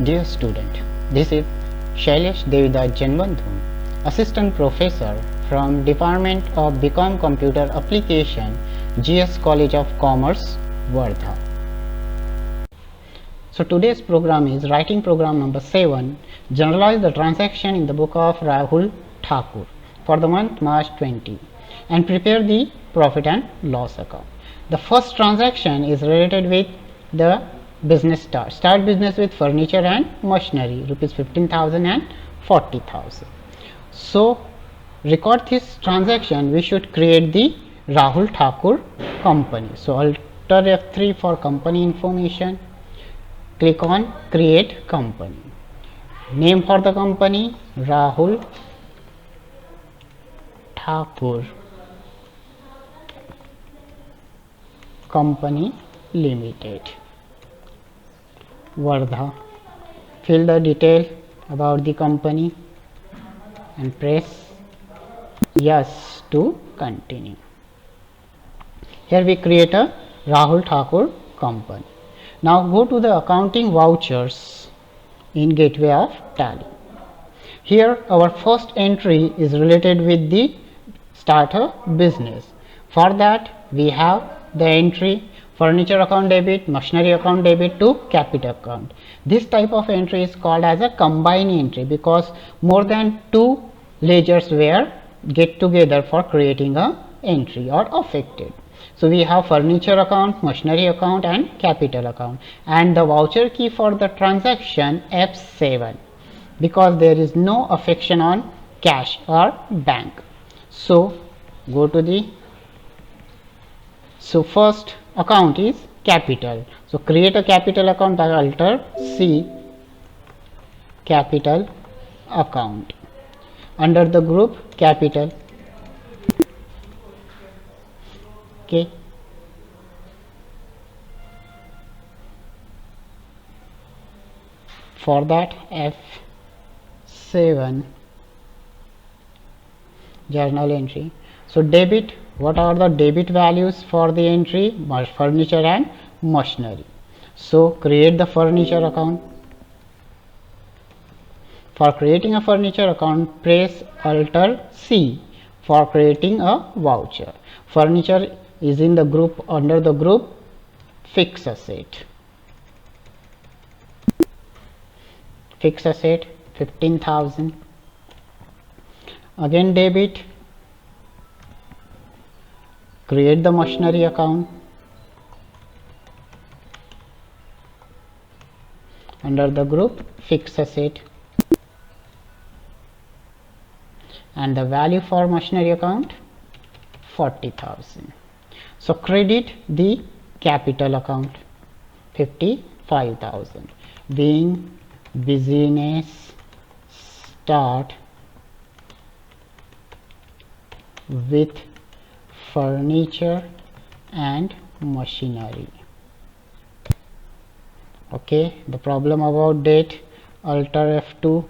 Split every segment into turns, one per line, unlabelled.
Dear student, this is Shailesh Devidas Janbandhu, Assistant Professor from Department of BCom Computer Application, GS College of Commerce, Wardha. So today's program is writing program number 7, generalize the transaction in the book of Rahul Thakur for the month March 20 and prepare the profit and loss account. The first transaction is related with the business start business with furniture and machinery, rupees 15,000 and 40,000. So record this transaction, we should create the Rahul Thakur company. So alter F3 for company information, click on create company. Name for the company Rahul Thakur Company Limited, Wardha. Fill the detail about the company and press yes to continue. Here we create a Rahul Thakur company. Now go to the accounting vouchers in Gateway of Tally. Here our first entry is related with the starter business. For that we have the entry furniture account debit, machinery account debit to capital account. This type of entry is called as a combined entry because more than two ledgers were get together for creating a entry or affected. So we have furniture account, machinery account and capital account, and the voucher key for the transaction F7 because there is no affection on cash or bank. So go to the first account is capital. So create a capital account by alter C capital account. Under the group capital, okay. For that F7 journal entry. So debit, what are the debit values for the entry? Furniture and machinery. So create the furniture account. For creating a furniture account, press alter C for creating a voucher. Furniture is in the group, under the group fixed asset. Fixed asset 15,000. Again debit, create the machinery account. Under the group fixed asset, and the value for machinery account 40,000. So credit the capital account 55,000, being business start with furniture and machinery. Okay, the problem about date, alter F2,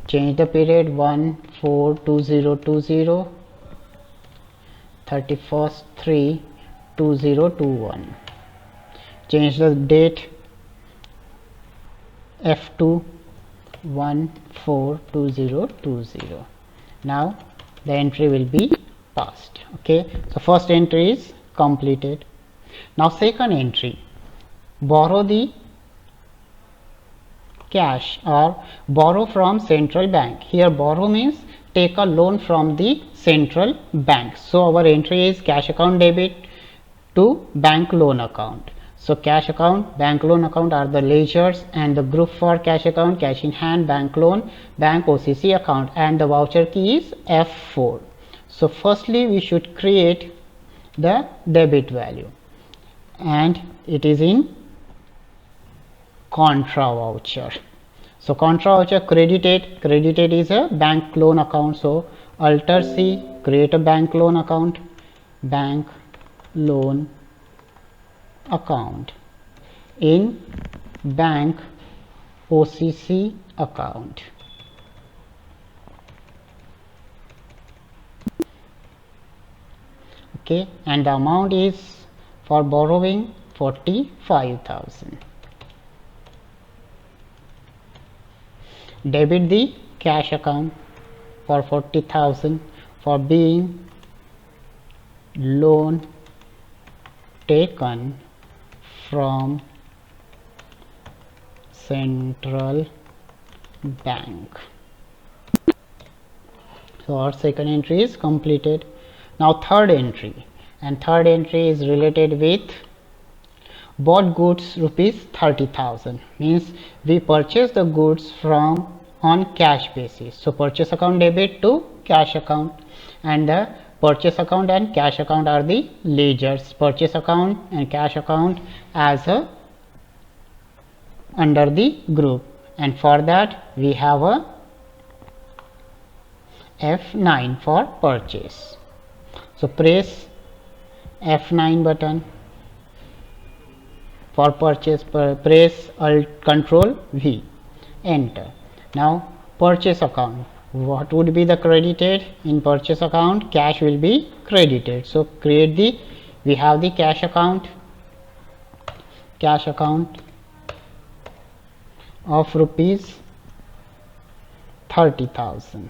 change the period 1/4/2020, 31/3/2021. Change the date F2 1/4/2020. Now the entry will be passed. Okay, so first entry is completed. Now second entry, borrow the cash or borrow from central bank. Here borrow means take a loan from the central bank. So our entry is cash account debit to bank loan account. So cash account, bank loan account are the ledgers, and the group for cash account, cash in hand, bank loan, bank OCC account, and the voucher key is F4. So firstly we should create the debit value, and it is in contra voucher. So contra voucher credited is a bank loan account. So alter C, create a bank loan account, bank loan account in bank OCC account. Okay, and the amount is for borrowing 45,000. debit the cash account for 40,000 for being loan taken from central bank. So our second entry is completed. Now third entry, and third entry is related with bought goods rupees 30,000, means we purchase the goods from on cash basis. So purchase account debit to cash account, and the purchase account and cash account are the ledgers. Purchase account and cash account as a under the group, and for that we have a F9 for purchase. So press F9 button for purchase, press Alt Control V, enter. Now purchase account, what would be the credited in purchase account? Cash will be credited. So create the, we have the cash account of rupees 30,000.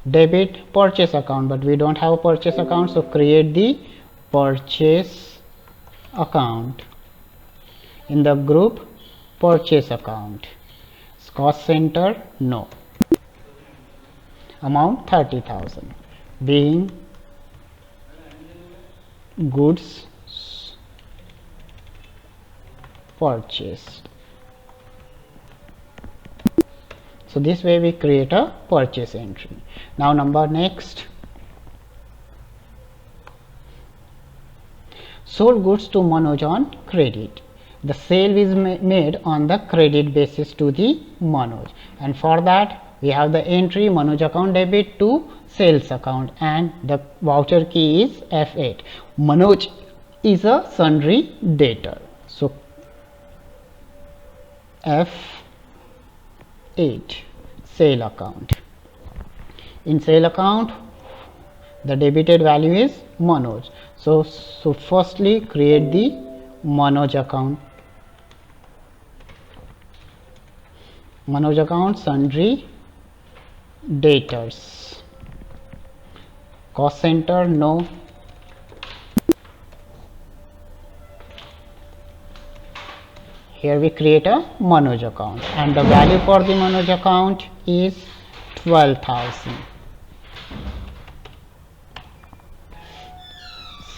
Debit purchase account, but we don't have a purchase account, so create the purchase account in the group purchase account. Cost center, no. Amount 30,000, being goods purchased. So this way we create a purchase entry. Now number next, sold goods to Manoj on credit. The sale is made on the credit basis to the Manoj, and for that we have the entry Manoj account debit to sales account, and the voucher key is F8. Manoj is a sundry debtor, so F8 sale account. In sale account the debited value is Manoj, so firstly create the Manoj account. Manoj account sundry debtors. Cost center, no. Here we create a Manoj account, and the value for the Manoj account is 12,000.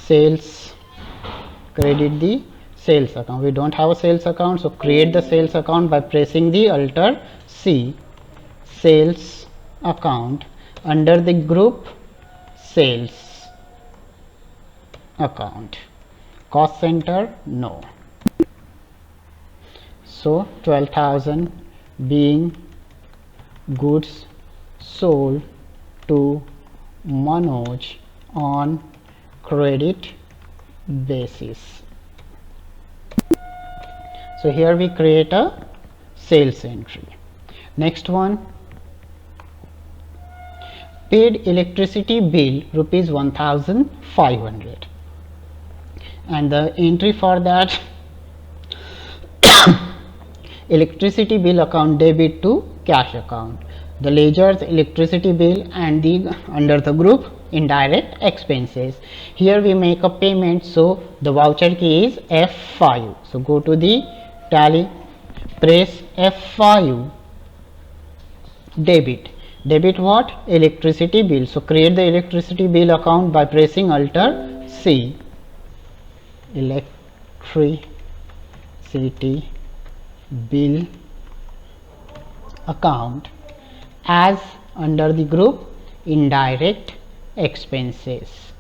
Sales, credit the sales account. We don't have a sales account, so create the sales account by pressing the Alt C. Sales account under the group sales account. Cost center, no. So 12,000 being goods sold to Manoj on credit basis. So here we create a sales entry. Next one, paid electricity bill rupees 1,500, and the entry for that electricity bill account debit to cash account. The ledgers electricity bill and the under the group indirect expenses. Here we make a payment, so the voucher key is F5. So go to the tally, press F5, debit. Debit what? Electricity bill. So create the electricity bill account by pressing Alt C. Electricity bill account as under the group indirect expenses.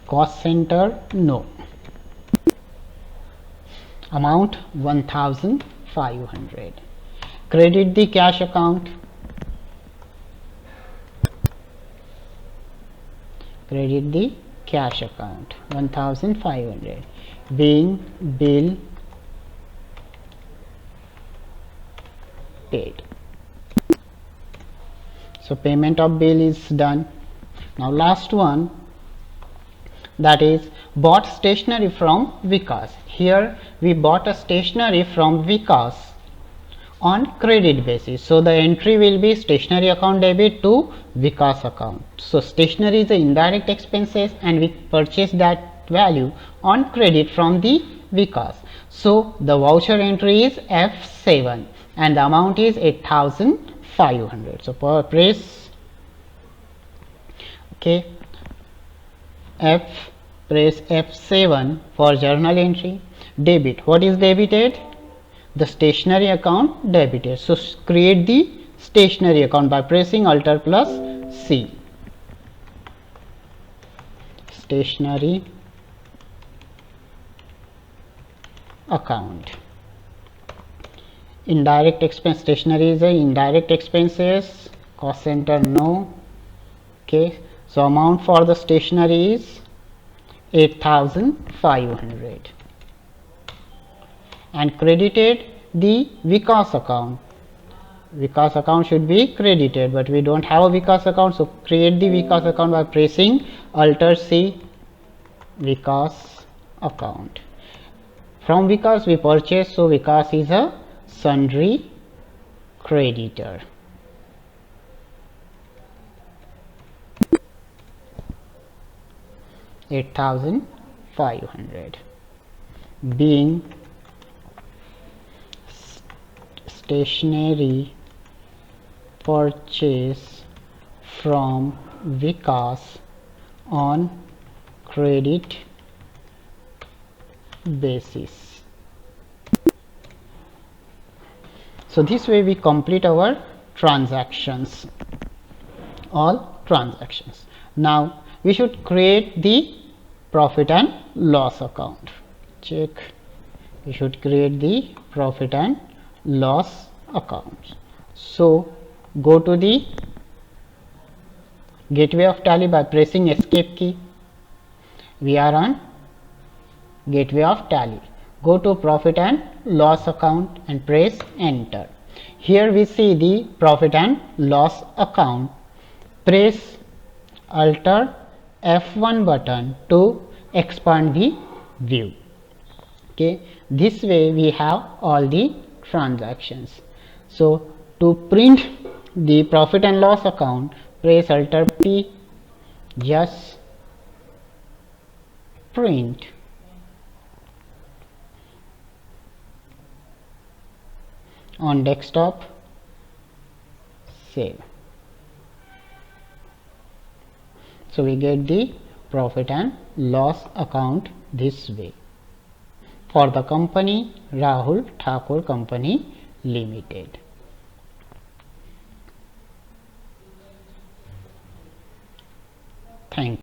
Cost center, no. Amount 1,500. Credit the cash account. Credit the cash account 1,500 being bill paid. So payment of bill is done. Now last one, that is bought stationery from Vikas. Here we bought a stationery from Vikas on credit basis. So the entry will be stationery account debit to Vikas account. So stationery is the indirect expenses and we purchase that value on credit from the Vikas. So the voucher entry is F7 and the amount is 8,500. So press okay press F7 for journal entry. Debit, what is debited? The stationery account debited. So create the stationery account by pressing Alt plus C. Stationery account. Indirect expense, stationery is a indirect expenses, cost center no. Okay, so amount for the stationery is 8,500 and credited the Vikas account. Vikas account should be credited, but we don't have a Vikas account, so create the Vikas account by pressing Alt C. Vikas account. From Vikas we purchase, so Vikas is a sundry creditor. $8,500 being stationery purchase from Vikas on credit basis. So this way we complete our transactions, all transactions. Now we should create the profit and loss account. Check, we should create the profit and loss account. So go to the gateway of Tally by pressing escape key. We are on gateway of Tally. Go to profit and loss account and press enter. Here we see the profit and loss account. Press Alt F1 button to expand the view. Okay, this way we have all the transactions. So to print the profit and loss account, press Alt P. Just print. On desktop, save. So we get the profit and loss account this way for the company Rahul Thakur Company Limited. Thank you.